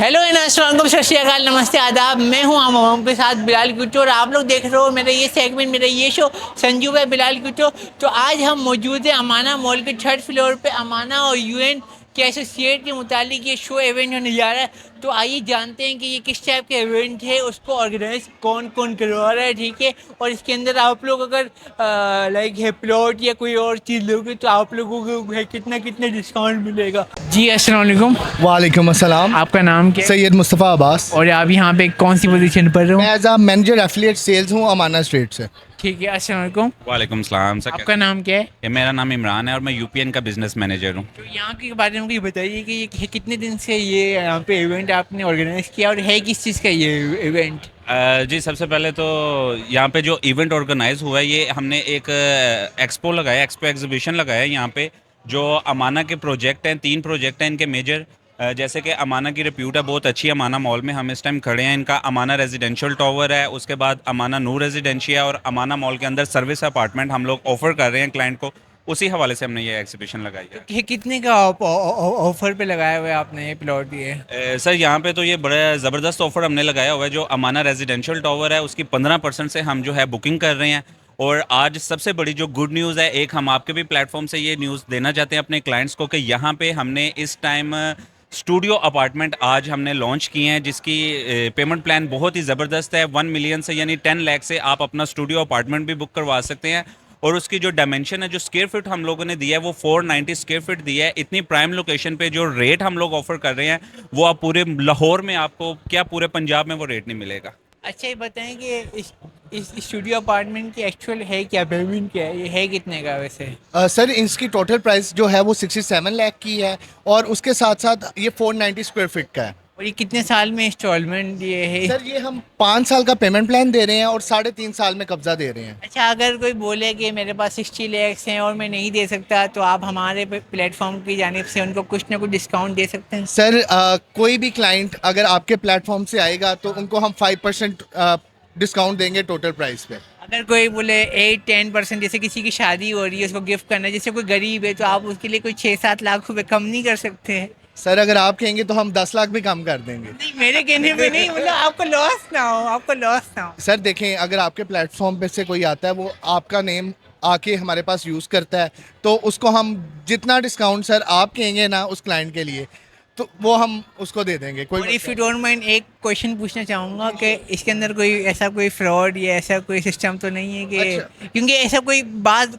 Hello अस्सलाम वालेकुम, सत श्री अकाल, नमस्ते, आदाब। मैं हूं हम के साथ बिलाल कुट्टो और आप लोग देख रहे हो मेरा ये सेगमेंट, मेरा ये शो संजू है बिलाल कुट्टो। तो आज हम मौजूद हैं अमाना मॉल के थर्ड फ्लोर पे। अमाना और यूएन के एसोसिएट के मुतालिक ये शो इवेंट होने जा रहा है। तो आइए जानते हैं कि ये किस टाइप के इवेंट है, उसको ऑर्गेनाइज कौन कौन करवा रहा है, ठीक है। और इसके अंदर आप लोग अगर लाइक है प्लॉट या कोई और चीज़ लोगे तो आप लोगों को है कितना कितना डिस्काउंट मिलेगा। जी अस्सलाम वालेकुम। वालेकुम अस्सलाम। आपका नाम क्या है? सैयद मुस्तफ़ा अब्बास। और आप यहाँ पे कौन सी पोजीशन पर हो? मैं as a manager affiliate sales हूँ अमाना स्ट्रीट से। ठीक है, अस्सलाम वालेकुम। वालेकुम सलाम सर। आपका नाम क्या है? ये मेरा नाम इमरान है और मैं यूपीएन का बिजनेस मैनेजर हूँ। तो यहाँ के बारे में मुझे बताइए कि ये कितने दिन से ये यहाँ पे इवेंट आपने ऑर्गेनाइज किया और है किस चीज़ का ये इवेंट? जी सबसे पहले तो यहाँ पे जो इवेंट ऑर्गेनाइज हुआ है ये हमने एक एक्सपो लगाया, एक्सपो एग्जीबिशन लगाया है यहाँ पे। जो अमाना के प्रोजेक्ट हैं, 3 प्रोजेक्ट हैं इनके मेजर। जैसे कि अमाना की रिप्यूट है बहुत अच्छी है। अमाना मॉल में हम इस टाइम खड़े हैं। इनका अमाना रेजिडेंशियल टावर है, उसके बाद अमाना नूर रेजिडेंशिया और अमाना मॉल के अंदर सर्विस अपार्टमेंट हम लोग ऑफर कर रहे हैं क्लाइंट को। उसी हवाले से हमने ये एग्जीबिशन लगाई है। कि कितने का ऑफर पे लगाया हुआ है आपने ये प्लॉट ये? सर यहाँ पे तो ये बड़ा ज़बरदस्त ऑफर हमने लगाया हुआ है। जो अमाना रेजिडेंशियल टावर है उसकी 15% से हम जो है बुकिंग कर रहे हैं। और आज सबसे बड़ी जो गुड न्यूज़ है, एक हम आपके भी प्लेटफॉर्म से ये न्यूज़ देना चाहते हैं अपने क्लाइंट्स को कि यहाँ पे हमने इस टाइम स्टूडियो अपार्टमेंट आज हमने लॉन्च किए हैं, जिसकी पेमेंट प्लान बहुत ही ज़बरदस्त है। 1 मिलियन से यानी 10 लाख से आप अपना स्टूडियो अपार्टमेंट भी बुक करवा सकते हैं। और उसकी जो डायमेंशन है, जो स्क्वायर फीट हम लोगों ने दिया है वो 490 स्क्वायर फीट दिया है। इतनी प्राइम लोकेशन पे जो रेट हम लोग ऑफर कर रहे हैं वो आप पूरे लाहौर में, आपको क्या पूरे पंजाब में वो रेट नहीं मिलेगा। अच्छा, ये बताएं कि इस स्टूडियो अपार्टमेंट की एक्चुअल है क्या, पेमेंट क्या है, ये है कितने का वैसे? सर इसकी टोटल प्राइस जो है वो 67 लाख की है और उसके साथ साथ ये 490 स्क्वायर फीट का है। और ये कितने साल में इंस्टॉलमेंट ये है? सर ये हम 5 साल का पेमेंट प्लान दे रहे हैं और 3.5 साल में कब्जा दे रहे हैं। अच्छा, अगर कोई बोले कि मेरे पास 60 लैक्स हैं और मैं नहीं दे सकता, तो आप हमारे प्लेटफॉर्म की जानिब से उनको कुछ ना कुछ डिस्काउंट दे सकते हैं? सर कोई भी क्लाइंट अगर आपके प्लेटफॉर्म से आएगा तो उनको हम 5% डिस्काउंट देंगे टोटल प्राइस पे। अगर कोई बोले 8-10%, जैसे किसी की शादी हो रही है उसको गिफ्ट करना है, जैसे कोई गरीब है, तो आप उसके लिए कोई 6-7 लाख रुपए कम नहीं कर सकते हैं? सर अगर आप कहेंगे तो हम 10 लाख भी कम कर देंगे। नहीं, मेरे कहने पे नहीं, मतलब आपको लॉस ना हो, आपको लॉस ना हो। सर देखें, अगर आपके प्लेटफॉर्म पे से कोई आता है, वो आपका नेम आके हमारे पास यूज़ करता है, तो उसको हम जितना डिस्काउंट सर आप कहेंगे ना उस क्लाइंट के लिए, तो वो हम उसको दे देंगे। कोई और इफ़ यू डोंट माइंड, एक क्वेश्चन पूछना चाहूँगा कि इसके अंदर कोई ऐसा कोई फ्रॉड या ऐसा कोई सिस्टम तो नहीं है कि अच्छा। क्योंकि ऐसा कोई बात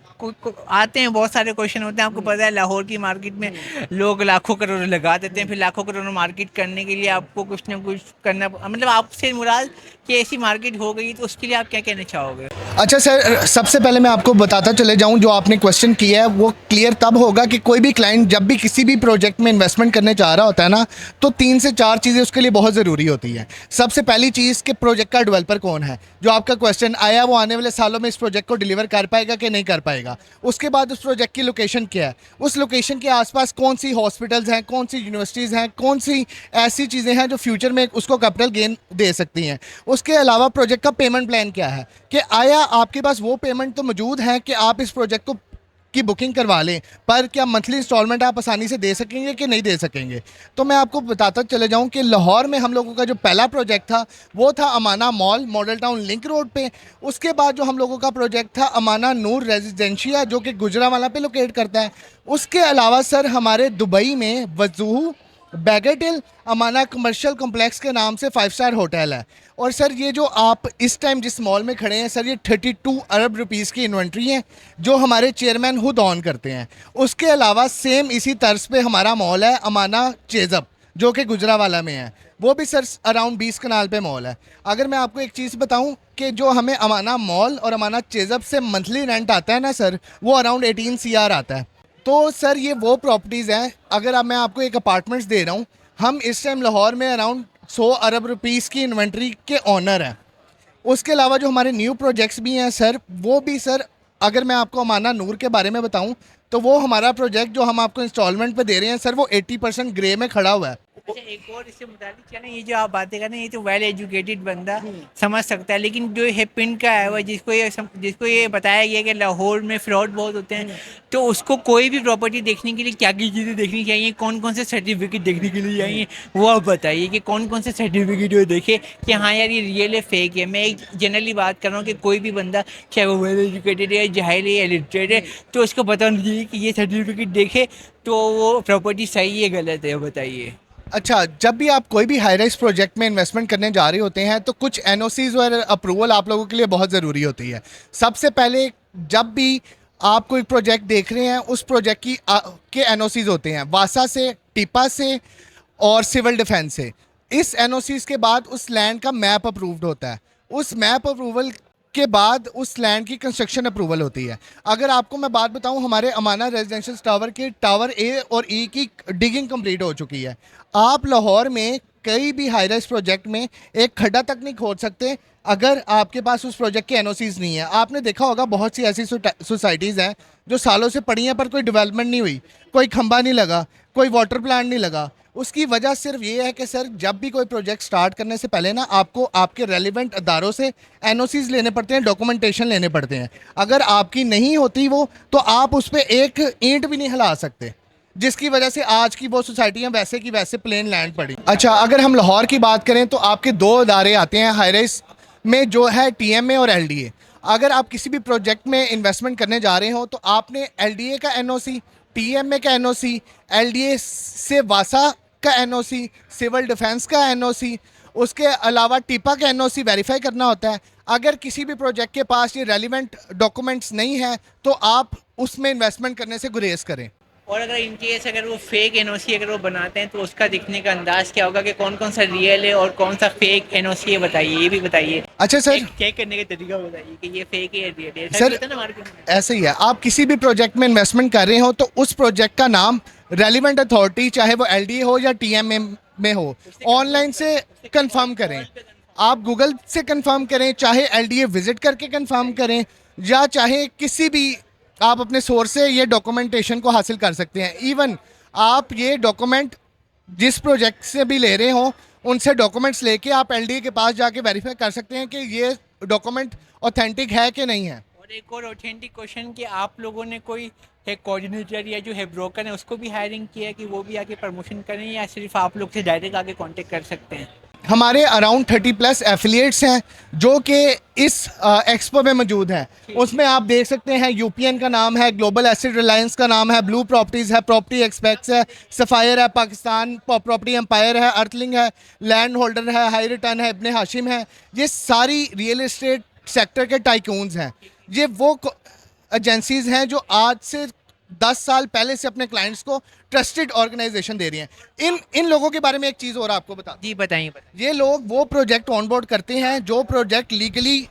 आते हैं, बहुत सारे क्वेश्चन होते हैं। आपको पता है लाहौर की मार्केट में लोग लाखों करोड़ लगा देते हैं, फिर लाखों करोड़ मार्केट करने के लिए आपको कुछ ना कुछ करना, मतलब आपसे मुराद कि ऐसी मार्केट हो गई, तो उसके लिए आप क्या कहना चाहोगे? अच्छा सर, सबसे पहले मैं आपको बताता चले जाऊं, जो आपने क्वेश्चन किया है वो क्लियर तब होगा कि कोई भी क्लाइंट जब भी किसी भी प्रोजेक्ट में इन्वेस्टमेंट करने चाह रहा होता है ना, तो 3 से 4 चीज़ें उसके लिए बहुत ज़रूरी होती है। सबसे पहली चीज़ कि प्रोजेक्ट का डेवलपर कौन है। जो आपका क्वेश्चन आया वो आने वाले सालों में इस प्रोजेक्ट को डिलीवर कर पाएगा कि नहीं कर पाएगा। उसके बाद उस प्रोजेक्ट की लोकेशन क्या है, उस लोकेशन के आसपास कौन सी हॉस्पिटल्स हैं, कौन सी यूनिवर्सिटीज़ हैं, कौन सी ऐसी चीज़ें हैं जो फ्यूचर में उसको कैपिटल गेन दे सकती हैं। उसके अलावा प्रोजेक्ट का पेमेंट प्लान क्या है, कि आया आपके पास वो पेमेंट तो मौजूद है कि आप इस प्रोजेक्ट को की बुकिंग करवा लें, पर क्या मंथली इंस्टॉलमेंट आप आसानी से दे सकेंगे कि नहीं दे सकेंगे। तो मैं आपको बताता चले जाऊं कि लाहौर में हम लोगों का जो पहला प्रोजेक्ट था वो था Amana mall, model town link road पे। उसके बाद जो हम लोगों का प्रोजेक्ट था अमाना नूर रेजिडेंशिया, जो कि गुजरावाला पे लोकेट करता है। उसके अलावा सर हमारे दुबई में वजूह बैगेटिल अमाना कमर्शियल कॉम्प्लेक्स के नाम से 5 स्टार होटल है। और सर ये जो आप इस टाइम जिस मॉल में खड़े हैं सर, ये 32 अरब रुपीज़ की इन्वेंट्री है जो हमारे चेयरमैन खुद ऑन करते हैं। उसके अलावा सेम इसी तर्ज पे हमारा मॉल है अमाना चेज़अप, जो कि गुजरावाला में है। वो भी सर अराउंड 20 कनाल पे मॉल है। अगर मैं आपको एक चीज़ बताऊं कि जो हमें अमाना मॉल और अमाना चेज़अप से मंथली रेंट आता है ना सर, वो अराउंड 18 CR आता है। तो सर ये वो प्रॉपर्टीज़ हैं, अगर अब मैं आपको एक अपार्टमेंट्स दे रहा हूँ, हम इस टाइम लाहौर में अराउंड 100 अरब रुपीज़ की इन्वेंट्री के ऑनर हैं। उसके अलावा जो हमारे न्यू प्रोजेक्ट्स भी हैं सर, वो भी सर, अगर मैं आपको अमाना नूर के बारे में बताऊं तो वो हमारा प्रोजेक्ट जो हम आपको इंस्टॉलमेंट पे दे रहे हैं सर, वो 80% ग्रे में खड़ा हुआ है। अच्छा, एक और इससे मुताबिक क्या ना, ये जो आप बातें कर रहे हैं ये तो वेल एजुकेटेड बंदा समझ सकता है, लेकिन जो है पिंड का है, वो जिसको ये बताया गया कि लाहौर में फ्रॉड बहुत होते हैं, तो उसको कोई भी प्रॉपर्टी देखने के लिए क्या क्या चीज़ें देखनी चाहिए, कौन कौन से सर्टिफिकेट देखने के लिए चाहिए, वो आप बताइए कि कौन कौन से सर्टिफिकेट वो देखे कि हाँ यार ये रियल है फेक है। मैं एक जनरली बात कर रहा हूँ कि कोई भी बंदा चाहे वो वेल एजुकेटेड है, जाहिल है या लिटरेट है, तो उसको पता नहीं चाहिए कि ये सर्टिफिकेट देखे तो वो प्रॉपर्टी सही है गलत है, बताइए। अच्छा, जब भी आप कोई भी हाई राइज प्रोजेक्ट में इन्वेस्टमेंट करने जा रहे होते हैं तो कुछ एनओसीज और अप्रूवल आप लोगों के लिए बहुत ज़रूरी होती है। सबसे पहले जब भी आप कोई प्रोजेक्ट देख रहे हैं उस प्रोजेक्ट के एनओसीज होते हैं वासा से, टिपा से और सिविल डिफेंस से। इस एनओसीज के बाद उस लैंड का मैप अप्रूव्ड होता है। उस मैप अप्रूवल के बाद उस लैंड की कंस्ट्रक्शन अप्रूवल होती है। अगर आपको मैं बात बताऊं, हमारे अमाना रेजिडेंशियल टावर के टावर ए और ई की डिगिंग कंप्लीट हो चुकी है। आप लाहौर में कई भी हाई राइज प्रोजेक्ट में एक खड्डा तक नहीं खोद सकते अगर आपके पास उस प्रोजेक्ट के एनओसीज नहीं है। आपने देखा होगा बहुत सी ऐसी सोसाइटीज़ हैं जो सालों से पड़ी हैं पर कोई डेवलपमेंट नहीं हुई, कोई खंबा नहीं लगा, कोई वाटर प्लांट नहीं लगा। उसकी वजह सिर्फ ये है कि सर जब भी कोई प्रोजेक्ट स्टार्ट करने से पहले ना आपको आपके रेलिवेंट अदारों से एनओसीज लेने पड़ते हैं, डॉक्यूमेंटेशन लेने पड़ते हैं। अगर आपकी नहीं होती वो तो आप उस पर एक ईंट भी नहीं हिला सकते, जिसकी वजह से आज की वो सोसाइटियाँ वैसे की वैसे प्लेन लैंड पड़ी। अच्छा, अगर हम लाहौर की बात करें तो आपके दो अदारे आते हैं हाई राइज में, जो है टीएमए और एलडीए। अगर आप किसी भी प्रोजेक्ट में इन्वेस्टमेंट करने जा रहे हो तो आपने एलडीए का एनओसी, टीएमए का एनओसी, एलडीए से वासा का एनओसी, सिविल डिफेंस का एनओसी, उसके अलावा टिपा का एनओसी वेरीफाई करना होता है। अगर किसी भी प्रोजेक्ट के पास ये रेलिवेंट डॉक्यूमेंट्स नहीं है तो आप उसमें इन्वेस्टमेंट करने से गुरेज करें। और अगर इन केस अगर वो फेक एनओसी अगर वो बनाते हैं तो उसका दिखने का अंदाज क्या होगा कि कौन कौन सा रियल है और कौन सा फेक एनओसी है, बताइए, ये भी बताइए। अच्छा सर, चेक करने का तरीका बताइए कि ये फेक है या रियल है। सर, होता है ना मार्केट में। ऐसे ही है, आप किसी भी प्रोजेक्ट में इन्वेस्टमेंट कर रहे हो तो उस प्रोजेक्ट का नाम रेलिवेंट अथॉरिटी, चाहे वो एलडीए हो या टीएमए में हो, ऑनलाइन से कंफर्म करें। आप गूगल से कंफर्म करें, चाहे एलडीए विजिट करके कंफर्म करें, या चाहे किसी भी आप अपने सोर्स से ये डॉक्यूमेंटेशन को हासिल कर सकते हैं। इवन आप ये डॉक्यूमेंट जिस प्रोजेक्ट से भी ले रहे हो उनसे डॉक्यूमेंट्स लेके आप एलडीए के पास जाके वेरीफाई कर सकते हैं कि ये डॉक्यूमेंट ऑथेंटिक है कि नहीं है। और एक और ऑथेंटिक क्वेश्चन कि आप लोगों ने कोई है कोऑर्डिनेटर या जो है ब्रोकर है उसको भी हायरिंग किया है कि वो भी आके प्रमोशन करें, या सिर्फ आप लोग से डायरेक्ट आके कांटेक्ट कर सकते हैं? हमारे अराउंड 30+ एफिलिएट्स हैं जो कि इस एक्सपो में मौजूद हैं। उसमें आप देख सकते हैं यूपीएन का नाम है, ग्लोबल एसिड रिलायंस का नाम है, ब्लू प्रॉपर्टीज़ है, प्रॉपर्टी एक्सपेक्ट्स है, सफ़ायर है, पाकिस्तान प्रॉपर्टी एम्पायर है, अर्थलिंग है, लैंड होल्डर है, हाई रिटर्न है, इब्ने हाशिम है। ये सारी रियल एस्टेट सेक्टर के टाइकून्स हैं। ये वो एजेंसीज़ हैं जो आज से 10 साल पहले से अपने क्लाइंट्स को ट्रस्टेड ऑर्गेनाइजेशन दे रही हैं। इन लोगों के बारे में एक चीज़ और आपको बता, जी बताइए। ये लोग वो प्रोजेक्ट ऑनबोर्ड करते हैं जो प्रोजेक्ट लीगली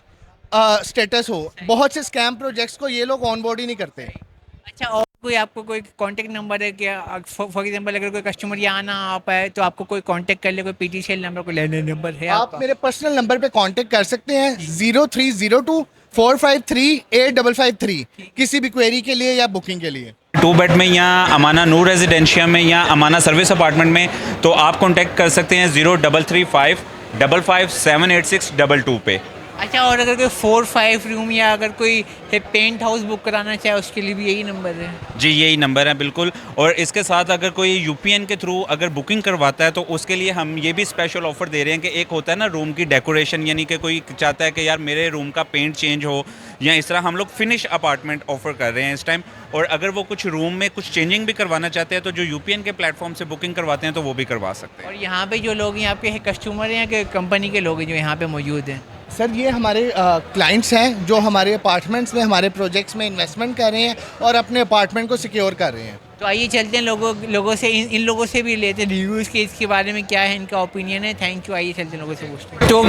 स्टेटस हो। बहुत से स्कैम प्रोजेक्ट्स को ये लोग ऑनबोर्ड ही नहीं करते। अच्छा, और कोई आपको कोई कांटेक्ट नंबर है क्या? फॉर एग्जांपल अगर कोई कस्टमर यहाँ ना आ पाए तो आपको कोई कांटेक्ट कर ले, कोई पीटीसीएल नंबर, कोई लैंडलाइन नंबर है आप आपका? मेरे पर्सनल नंबर पे कांटेक्ट कर सकते हैं 0302453853 किसी भी क्वेरी के लिए या बुकिंग के लिए। 2 बेड में या अमाना नूर रेजिडेंशिया में या अमाना सर्विस अपार्टमेंट में, तो आप कांटेक्ट कर सकते हैं 0335557862 पे। अच्छा, और अगर कोई 4-5 रूम या अगर कोई पेंट हाउस बुक कराना चाहे उसके लिए भी यही नंबर है? जी यही नंबर है बिल्कुल। और इसके साथ अगर कोई यूपीएन के थ्रू अगर बुकिंग करवाता है तो उसके लिए हम ये भी स्पेशल ऑफर दे रहे हैं कि एक होता है ना रूम की डेकोरेशन, यानी कि कोई चाहता है कि यार मेरे रूम का पेंट चेंज हो, या इस तरह हम लोग फिनिश अपार्टमेंट ऑफर कर रहे हैं इस टाइम। और अगर वो कुछ रूम में कुछ चेंजिंग भी करवाना चाहते हैं तो जो यूपीएन के प्लेटफॉर्म से बुकिंग करवाते हैं तो वो भी करवा सकते हैं। और यहाँ पे जो लोग यहाँ पे कस्टमर हैं कि कंपनी के लोग हैं जो यहाँ पे मौजूद हैं? सर ये हमारे क्लाइंट्स हैं जो हमारे अपार्टमेंट्स में, हमारे प्रोजेक्ट्स में इन्वेस्टमेंट कर रहे हैं और अपने अपार्टमेंट को सिक्योर कर रहे हैं। तो आइए चलते हैं लोगों से, इन लोगों से भी लेते हैं रिव्यूज़ के इसके बारे में क्या है इनका ओपिनियन है। थैंक यू, आइए चलते हैं लोगों से पूछते हैं। तो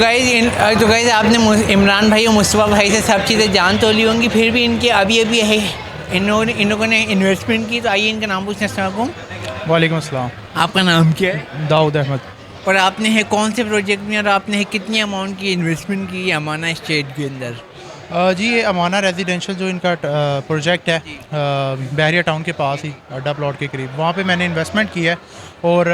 गाइज आपने इमरान भाई और मुस्तफ़ा भाई से सब चीज़ें जान तो ली होंगी, फिर भी इनके अभी है इन लोगों ने इन्वेस्टमेंट की, तो आइए इनका नाम पूछते हैं। अस्सलाम वालेकुम। वालेकुम अस्सलाम। आपका नाम क्या है? दाऊद अहमद। और आपने है कौन से प्रोजेक्ट में और आपने है कितनी अमाउंट की इन्वेस्टमेंट की अमाना स्टेट के अंदर? जी ये अमाना रेजिडेंशियल जो इनका प्रोजेक्ट है बहरिया टाउन के पास ही अड्डा प्लॉट के करीब, वहाँ पे मैंने इन्वेस्टमेंट किया है और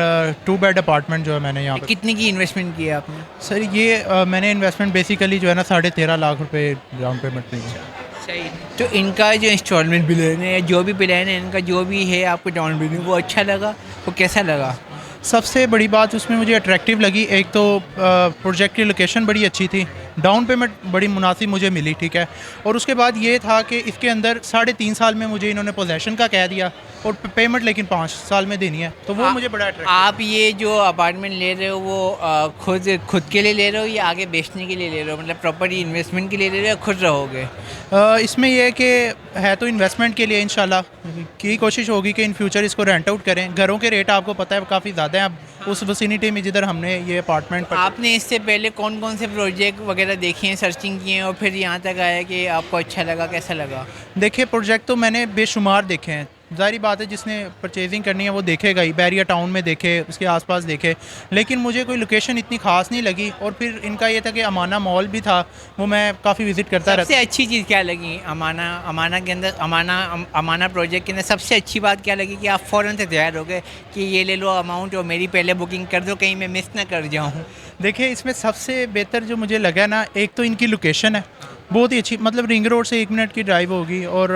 2 बेड अपार्टमेंट जो है मैंने यहाँ पे। कितने की इन्वेस्टमेंट की है आपने? सर ये मैंने इन्वेस्टमेंट बेसिकली जो है ना 13.5 लाख रुपए डाउन पेमेंट में किया। सही। तो इनका जो इंस्टॉलमेंट प्लान है या जो भी प्लान है इनका, जो भी है आपको डाउन पेमेंट, वो अच्छा लगा, वो कैसा लगा? सबसे बड़ी बात उसमें मुझे अट्रैक्टिव लगी, एक तो प्रोजेक्ट की लोकेशन बड़ी अच्छी थी, डाउन पेमेंट बड़ी मुनासिब मुझे मिली, ठीक है। और उसके बाद ये था कि इसके अंदर 3.5 साल में मुझे इन्होंने पोजेसन का कह दिया और पेमेंट लेकिन 5 साल में देनी है, तो वो मुझे बड़ा अट्रैक्टिव। आप ये जो अपार्टमेंट ले रहे हो वो खुद के लिए ले रहे हो या आगे बेचने के लिए ले रहे हो? मतलब प्रॉपर्टी इन्वेस्टमेंट के लिए ले रहे हो या खुद रहोगे? इसमें यह है कि है तो इन्वेस्टमेंट के लिए, इंशाल्लाह की कोशिश होगी कि इन फ्यूचर इसको रेंट आउट करें। घरों के रेट आपको पता है काफ़ी ज़्यादा हैं अब उस विसिनिटी में जिधर हमने ये अपार्टमेंट। आपने इससे पहले कौन कौन से प्रोजेक्ट वगैरह देखे हैं, सर्चिंग किए हैं और फिर यहाँ तक आया कि आपको अच्छा लगा, कैसा लगा? देखिए प्रोजेक्ट तो मैंने बेशुमार देखे हैं, ज़ाहिर बात है जिसने परचेजिंग करनी है वो देखेगा ही, बैरिया टाउन में देखे, उसके आसपास देखे, लेकिन मुझे कोई लोकेशन इतनी ख़ास नहीं लगी। और फिर इनका ये था कि अमाना मॉल भी था, वो मैं काफ़ी विज़िट करता रहता। सबसे अच्छी चीज़ क्या लगी अमाना के अंदर, अमाना प्रोजेक्ट के अंदर सबसे अच्छी बात क्या लगी कि आप फ़ौरन से तैयार हो गए कि ये ले लो अमाउंट और मेरी पहले बुकिंग कर दो, कहीं मैं मिस ना कर जाऊँ? देखिए इसमें सबसे बेहतर जो मुझे लगा ना, एक तो इनकी लोकेशन है बहुत ही अच्छी, मतलब रिंग रोड से 1 मिनट की ड्राइव होगी और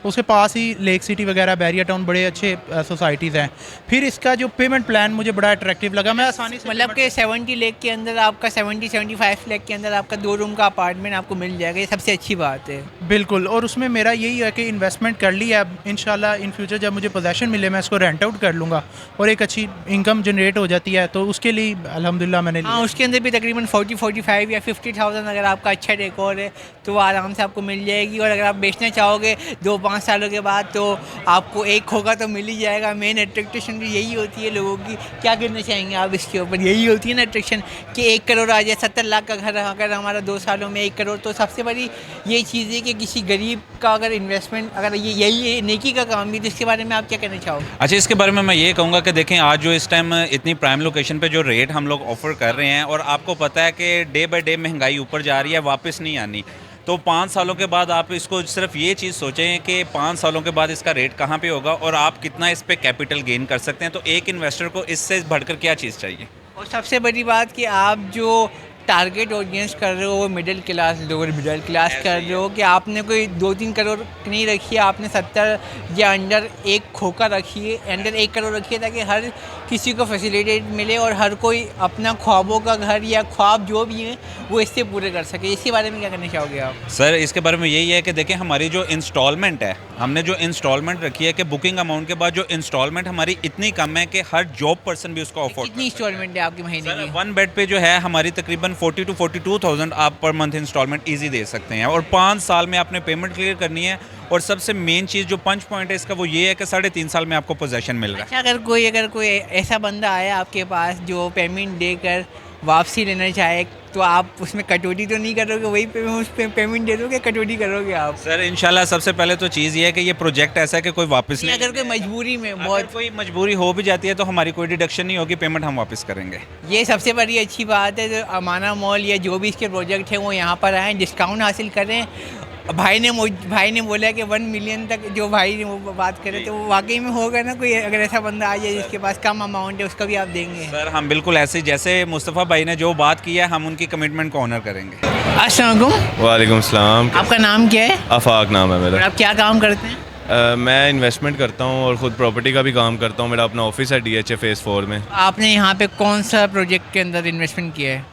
उसके पास ही लेक सिटी वगैरह, बैरिया टाउन, बड़े अच्छे सोसाइटीज़ हैं। फिर इसका जो पेमेंट प्लान मुझे बड़ा अट्रैक्टिव लगा, मैं आसानी से मतलब कि 70 लाख के अंदर आपका 70-75 लाख के अंदर आपका 2 रूम का अपार्टमेंट आपको मिल जाएगा, ये सबसे अच्छी बात है। बिल्कुल। और उसमें मेरा यही है कि इन्वेस्टमेंट कर ली है, अब इंशाल्लाह इन फ्यूचर जब मुझे पोजेसन मिले मैं इसको रेंट आउट कर लूँगा और एक अच्छी इनकम जनरेट हो जाती है, तो उसके लिए अल्हम्दुलिल्लाह मैंने हाँ, उसके अंदर भी तकरीबन 40-45 या 50,000 अगर आपका अच्छा डेकोर है तो वो आराम से आपको मिल जाएगी। और अगर आप बेचना चाहोगे 2-5 सालों के बाद तो आपको एक होगा तो मिल ही जाएगा। मेन अट्रैक्शन भी यही होती है लोगों की। क्या कहना चाहेंगे आप इसके ऊपर? यही होती है ना अट्रैक्शन कि 1 करोड़ आ जाए, 70 लाख का घर अगर हमारा 2 सालों में 1 करोड़, तो सबसे बड़ी ये चीज़ है कि किसी गरीब का अगर इन्वेस्टमेंट, अगर ये यही है नेकी का काम भी, तो इसके बारे में आप क्या कहना चाहोगे? अच्छा, इसके बारे में मैं ये कहूँगा कि देखें आज जो इस टाइम इतनी प्राइम लोकेशन पे जो रेट हम लोग ऑफ़र कर रहे हैं, और आपको पता है कि डे बाय डे महंगाई ऊपर जा रही है, वापस नहीं आनी। तो 5 सालों के बाद आप इसको सिर्फ ये चीज़ सोचें कि 5 सालों के बाद इसका रेट कहाँ पे होगा और आप कितना इस पे कैपिटल गेन कर सकते हैं। तो एक इन्वेस्टर को इससे बढ़कर क्या चीज़ चाहिए? और सबसे बड़ी बात कि आप जो टारगेट ऑडियंस कर रहे हो वो middle class, lower middle class कर रहे हो, कि आपने कोई 2-3 करोड़ नहीं रखी है, आपने 70 या अंडर 1 खोका रखी है, अंडर 1 करोड़ रखी है, ताकि हर किसी को फैसिलिटी मिले और हर कोई अपना ख्वाबों का घर या ख्वाब जो भी हैं वो इससे पूरे कर सके। इसके बारे में क्या कहना चाहोगे आप? सर इसके बारे में यही है कि देखें हमारी जो इंस्टॉलमेंट है, हमने जो इंस्टॉलमेंट रखी है कि बुकिंग अमाउंट के बाद जो इंस्टॉलमेंट हमारी इतनी कम है कि हर जॉब पर्सन भी उसको अफोर्ड। कितनी इंस्टॉलमेंट है आपकी महीने की? 1 बेड पे जो है हमारी तकरीबन 40 to 42,000 आप पर मंथ इंस्टॉलमेंट इजी दे सकते हैं, और 5 साल में आपने पेमेंट क्लियर करनी है। और सबसे मेन चीज़ जो पंच पॉइंट है इसका वो ये है कि 3.5 साल में आपको पोजेसन मिल रहा है। अच्छा, अगर कोई ऐसा बंदा आया आपके पास जो पेमेंट देकर वापसी लेना चाहे, तो आप उसमें कटौती तो नहीं करोगे? वही उस पे पेमेंट दे दोगे, कटौती करोगे आप? सर इंशाल्लाह सबसे पहले तो चीज़ ये है कि ये प्रोजेक्ट ऐसा है कि कोई वापस नहीं, अगर कोई मजबूरी में अगर कोई मजबूरी हो भी जाती है तो हमारी कोई डिडक्शन नहीं होगी, पेमेंट हम वापस करेंगे। ये सबसे बड़ी अच्छी बात है। जो अमाना मॉल या जो भी इसके प्रोजेक्ट हैं वो यहाँ पर आएँ, डिस्काउंट हासिल करें। भाई ने बोला कि 1 मिलियन तक जो भाई ने वो बात करे, तो वो वाकई में होगा ना? कोई अगर ऐसा बंदा आ जाए जिसके पास कम अमाउंट है उसका भी आप देंगे? सर हम बिल्कुल ऐसे जैसे मुस्तफ़ा भाई ने जो बात की है हम उनकी कमिटमेंट को ऑनर करेंगे। अस्सलाम वालेकुम। वालेकुम सलाम। आपका नाम क्या है? आफाक नाम है और मेरा। आप क्या काम करते हैं? मैं इन्वेस्टमेंट करता हूँ और ख़ुद प्रॉपर्टी का भी काम करता हूँ। मेरा अपना ऑफिस है DHA फेज़ 4 में। आपने यहाँ पे कौन सा प्रोजेक्ट के अंदर इन्वेस्टमेंट किया है?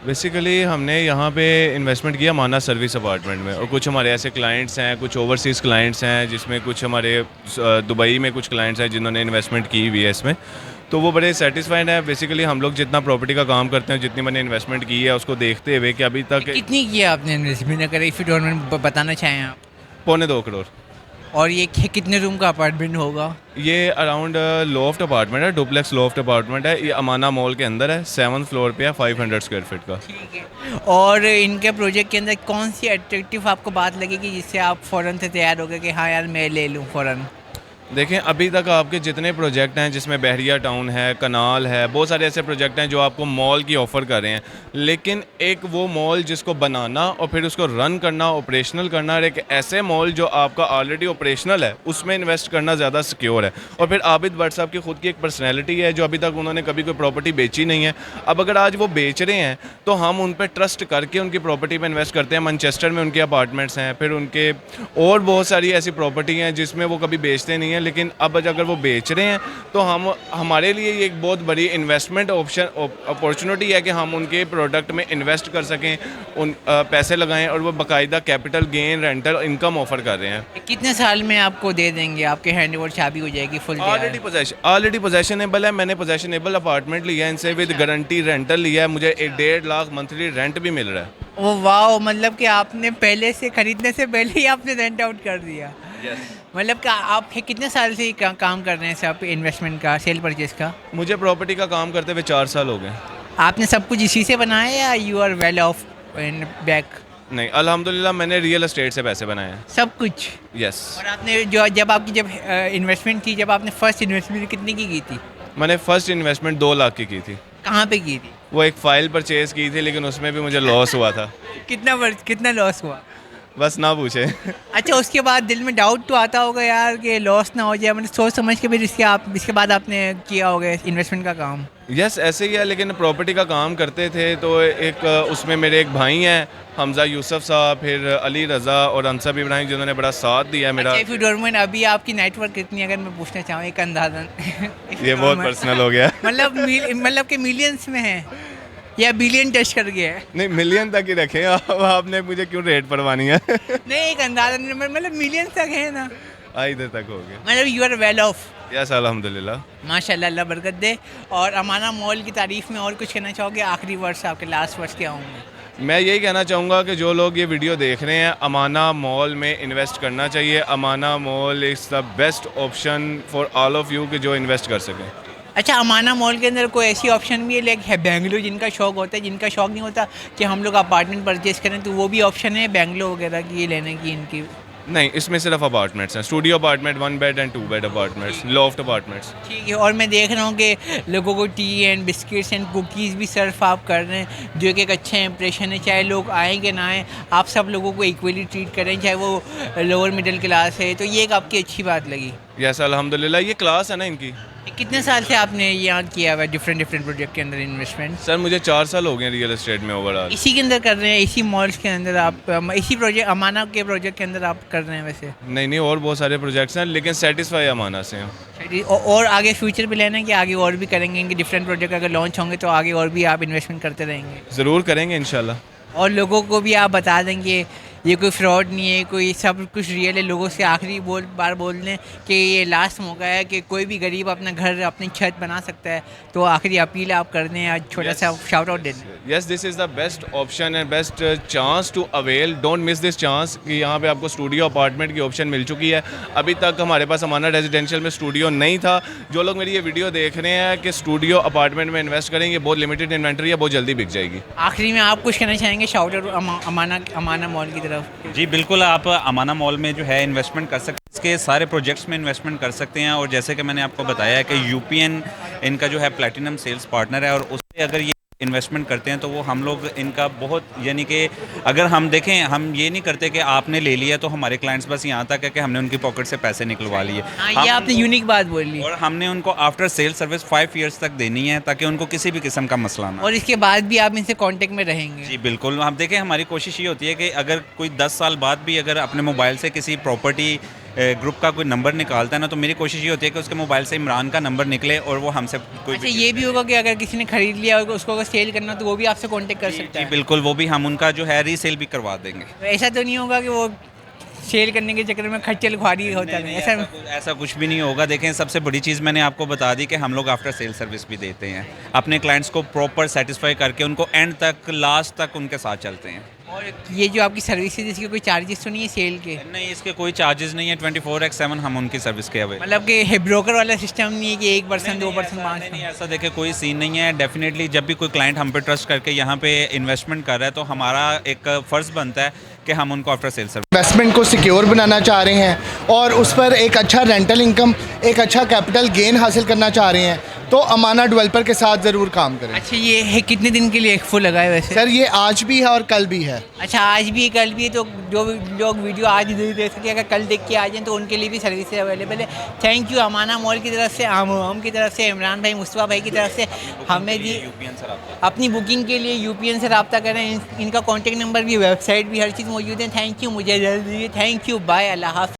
बेसिकली हमने यहाँ पे इन्वेस्टमेंट किया माना सर्विस अपार्टमेंट में, और कुछ हमारे ऐसे क्लाइंट्स हैं, कुछ ओवरसीज़ क्लाइंट्स हैं, जिसमें कुछ हमारे दुबई में कुछ क्लाइंट्स हैं जिन्होंने इन्वेस्टमेंट की हुई है इसमें, तो वो बड़े सेटिस्फाइड है। बेसिकली हम लोग जितना प्रॉपर्टी का काम करते हैं, जितनी मैंने इन्वेस्टमेंट की है उसको देखते हुए कि अभी तक कितनी किया आपने इन्वेस्टमेंट, अगर इफ़ यू डोंट बताना चाहें आप? 2.25 करोड़। और ये कितने रूम का अपार्टमेंट होगा? ये अराउंड लॉफ्ट अपार्टमेंट है, डुप्लेक्स लॉफ्ट अपार्टमेंट है। ये अमाना मॉल के अंदर है, 7th फ्लोर पे है, 500 स्क्वायर फीट का। ठीक है। और इनके प्रोजेक्ट के अंदर कौन सी अट्रैक्टिव आपको बात लगेगी जिससे आप फ़ौरन से तैयार हो गए कि हाँ यार मैं ले लूँ फ़ौरन? देखें, अभी तक आपके जितने प्रोजेक्ट हैं जिसमें बहरिया टाउन है, कनाल है, बहुत सारे ऐसे प्रोजेक्ट हैं जो आपको मॉल की ऑफ़र कर रहे हैं, लेकिन एक वो मॉल जिसको बनाना और फिर उसको रन करना, ऑपरेशनल करना, और एक ऐसे मॉल जो आपका ऑलरेडी ऑपरेशनल है उसमें इन्वेस्ट करना ज़्यादा सिक्योर है। और फिर आबिद भट्ट साहब की खुद की एक पर्सनैलिटी है जो अभी तक उन्होंने कभी कोई प्रॉपर्टी बेची नहीं है। अब अगर आज वो बेच रहे हैं तो हम उन पर ट्रस्ट करके उनकी प्रॉपर्टी पर इन्वेस्ट करते हैं। मैनचेस्टर में उनके अपार्टमेंट्स हैं, फिर उनके और बहुत सारी ऐसी प्रॉपर्टी हैं जिसमें वो कभी बेचते नहीं हैं, लेकिन अब अगर वो बेच रहे हैं तो हमारे लिए ये एक बहुत बड़ी इन्वेस्टमेंट अपॉर्चुनिटी है कि हम उनके प्रोडक्ट में इन्वेस्ट कर सकें, उन पैसे लगाएं, और वो बाकायदा capital gain, rental income offer कर रहे हैं। कितने साल में आपको दे देंगे, आपके हैंड ओवर चाबी हो जाएगी फुल? ऑलरेडी पोजेशनेबल है। मैंने पोजेशनेबल अपार्टमेंट लिया है इनसे, विद गारंटी रेंटल लिया है। मुझे 1.5 लाख मंथली रेंट भी मिल रहा है। ओ वाह, मतलब कि आपने पहले से खरीदने से पहले ही आपने रेंट आउट कर दिया। मतलब कि आप कितने साल से काम कर रहे हैं सब इन्वेस्टमेंट का, सेल परचेज का? मुझे प्रॉपर्टी का काम करते हुए 4 साल हो गए। आपने सब कुछ इसी से बनाया या you are well off in back? नहीं, अल्हम्दुलिल्लाह मैंने रियल एस्टेट से पैसे बनाए हैं। सब कुछ? यस। और आपने जब आपकी इन्वेस्टमेंट थी, जब आपने फर्स्ट इन्वेस्टमेंट कितने की थी? मैंने फर्स्ट इन्वेस्टमेंट 2 लाख की थी। कहाँ पे की थी? वो एक फ़ाइल परचेज़ की थी, लेकिन उसमें भी मुझे लॉस हुआ था। कितना लॉस हुआ? बस ना पूछे। अच्छा, उसके बाद दिल में डाउट तो आता होगा यार कि लॉस ना हो जाए, मतलब सोच समझ के फिर इसके बाद आपने किया होगा इन्वेस्टमेंट का काम? यस, ऐसे ही है, लेकिन प्रॉपर्टी का काम करते थे तो एक उसमें मेरे एक भाई हैं, हमजा यूसुफ साहब, फिर अली रज़ा और अनसब इब्राहिम, जिन्होंने बड़ा साथ दिया मेरा। अच्छा, डॉक्यूमेंट अभी आपकी नेटवर्क कितनी, अगर मैं पूछना चाहूँ एक अंदाज़न? ये बहुत पर्सनल हो गया। मतलब कि मिलियंस में है या बिलियन टच कर गया है? नहीं, मिलियन तक ही रखें। आपने मुझे क्यों रेट पड़वानी है? नहीं, एक अंदाज़न, मतलब मिलियन तक है ना? इधर तक हो गया। मतलब you are well off? Yes, अल्हम्दुलिल्लाह। माशाल्लाह, अल्लाह बरकत दे। और अमाना मॉल की तारीफ़ में और कुछ कहना चाहोगे? आखिरी वर्ड्स आपके, लास्ट वर्ड्स क्या होंगे? मैं यही कहना चाहूँगा कि जो लोग ये वीडियो देख रहे हैं, अमाना मॉल में इन्वेस्ट करना चाहिए। Amana mall is the best option for all of you कि जो इन्वेस्ट कर सकें। अच्छा, अमाना मॉल के अंदर कोई ऐसी ऑप्शन भी है लाइक है बेंगलुरु, जिनका शौक होता है, जिनका शौक नहीं होता कि हम लोग अपार्टमेंट परचेज़ करें, तो वो भी ऑप्शन है बेंगलुरु वगैरह की लेने की इनकी? नहीं, इसमें सिर्फ अपार्टमेंट्स हैं, studio apartment, 1 bed and 2 bed apartments, loft apartments. ठीक है। और मैं देख रहा हूँ कि लोगों को T and biscuits and cookies भी सर्व आप कर रहे हैं, जो कि एक अच्छा इंप्रेशन है। चाहे लोग आएँ कि ना आएँ, आप सब लोगों को इक्वली ट्रीट करें, चाहे वो लोअर मिडिल क्लास है, तो ये एक आपकी अच्छी बात लगी। यस, अल्हम्दुलिल्लाह। ये क्लास है ना इनकी। कितने साल से आपने यहाँ किया हुआ है डिफरेंट प्रोजेक्ट के अंदर इन्वेस्टमेंट? सर, मुझे 4 साल हो गए रियल एस्टेट में ओवरऑल। इसी के अंदर कर रहे हैं, इसी मॉल्स के अंदर आप, इसी प्रोजेक्ट अमाना के प्रोजेक्ट के अंदर आप कर रहे हैं वैसे? नहीं, और बहुत सारे प्रोजेक्ट्स हैं, लेकिन सेटिस्फाई अमाना से हैं। और आगे फ्यूचर भी लेना है कि आगे और भी करेंगे, इनके डिफरेंट प्रोजेक्ट अगर लॉन्च होंगे तो आगे और भी आप इन्वेस्टमेंट करते रहेंगे? ज़रूर करेंगे इंशाल्लाह। और लोगों को भी आप बता देंगे ये कोई फ्रॉड नहीं है, कोई सब कुछ रियल है। लोगों से आखिरी बार बोल दें कि ये लास्ट मौका है कि कोई भी गरीब अपना घर, अपनी छत बना सकता है, तो आखिरी अपील आप कर दें, आज छोटा सा शाउट आउट दे दें। Yes, this is the best option and best chance to avail. Don't miss this chance कि यहाँ पे आपको स्टूडियो अपार्टमेंट की ऑप्शन मिल चुकी है। अभी तक हमारे पास अमाना रेजिडेंशियल में स्टूडियो नहीं था। जो लोग मेरी ये वीडियो देख रहे हैं कि स्टूडियो अपार्टमेंट में इन्वेस्ट करेंगे, बहुत लिमिटेड इन्वेंटरी है, बहुत जल्दी बिक जाएगी। आखिरी में आप कुछ कहना चाहेंगे शाउट आउट अमाना मॉल की तरफ? जी बिल्कुल, आप अमाना मॉल में जो है इन्वेस्टमेंट कर सकते हैं, इसके सारे प्रोजेक्ट्स में इन्वेस्टमेंट कर सकते हैं। और जैसे कि मैंने आपको बताया है कि यूपीएन इनका जो है प्लैटिनम सेल्स पार्टनर है, और उससे अगर ये इन्वेस्टमेंट करते हैं तो वो हम लोग इनका बहुत, यानी कि अगर हम देखें, हम ये नहीं करते कि आपने ले लिया तो हमारे क्लाइंट्स बस यहाँ तक है कि हमने उनकी पॉकेट से पैसे निकलवा लिए। ये आपने यूनिक बात बोली। और हमने उनको आफ्टर सेल सर्विस 5 ईयर्स तक देनी है, ताकि उनको किसी भी किस्म का मसला ना। और इसके बाद भी आप इनसे कांटेक्ट में रहेंगे? जी बिल्कुल। हम देखें, हमारी कोशिश ये होती है कि अगर कोई 10 साल बाद भी अगर अपने मोबाइल से किसी प्रॉपर्टी ग्रुप का कोई नंबर निकालता है ना, तो मेरी कोशिश ये होती है कि उसके मोबाइल से इमरान का नंबर निकले और वो हमसे कोई। अच्छा, ये भी होगा कि अगर किसी ने खरीद लिया और उसको अगर सेल करना तो वो भी आपसे कांटेक्ट कर सकता है? जी बिल्कुल, वो भी हम उनका जो है रीसेल भी करवा देंगे। ऐसा तो नहीं होगा कि वो सेल करने के चक्कर में खच्चल खुआरी होता है? ऐसा कुछ भी नहीं होगा। देखें, सबसे बड़ी चीज़ मैंने आपको बता दी कि हम लोग आफ्टर सेल सर्विस भी देते हैं। अपने क्लाइंट्स को प्रॉपर सेटिस्फाई करके उनको एंड तक, लास्ट तक उनके साथ चलते हैं। और ये जो आपकी सर्विसेज इसके कोई चार्जेस तो नहीं है सेल के? नहीं, इसके कोई चार्जेस नहीं है, 24/7 हम उनकी सर्विस के अवेलेबल। मतलब कि ब्रोकर वाला सिस्टम नहीं है कि 1% 2% नहीं, 5%? ऐसा देखिए कोई सीन नहीं है। डेफिनेटली जब भी कोई क्लाइंट हम पे ट्रस्ट करके यहाँ पे इन्वेस्टमेंट कर रहा है तो हमारा एक फ़र्ज़ बनता है कि हम उनको आफ्टर सेल सर्विस इन्वेस्टमेंट को सिक्योर बनाना चाह रहे हैं और उस पर एक अच्छा रेंटल इनकम, एक अच्छा कैपिटल गेन हासिल करना चाह रहे हैं तो अमाना डेवलपर के साथ ज़रूर काम करें। अच्छा, ये है कितने दिन के लिए एक्सपो लगा है वैसे? सर ये आज भी है और कल भी है। अच्छा, आज भी है कल भी है, तो जो लोग वीडियो आज नहीं देख सके अगर कल देख के आ जाएं तो उनके लिए भी सर्विसेज अवेलेबल है। थैंक यू अमाना मॉल की तरफ से, हम की तरफ से, इमरान भाई, मुस्तफ़ा भाई की तरफ से हमें दी यूपीएन से रब्ता। अपनी बुकिंग के लिए यूपीएन से रब्ता करें। इनका कॉन्टेक्ट नंबर भी, वेबसाइट भी, हर चीज़ मौजूद है। थैंक यू, मुझे जल्दी, थैंक यू, बाय, अल्लाह हाफ़िज़।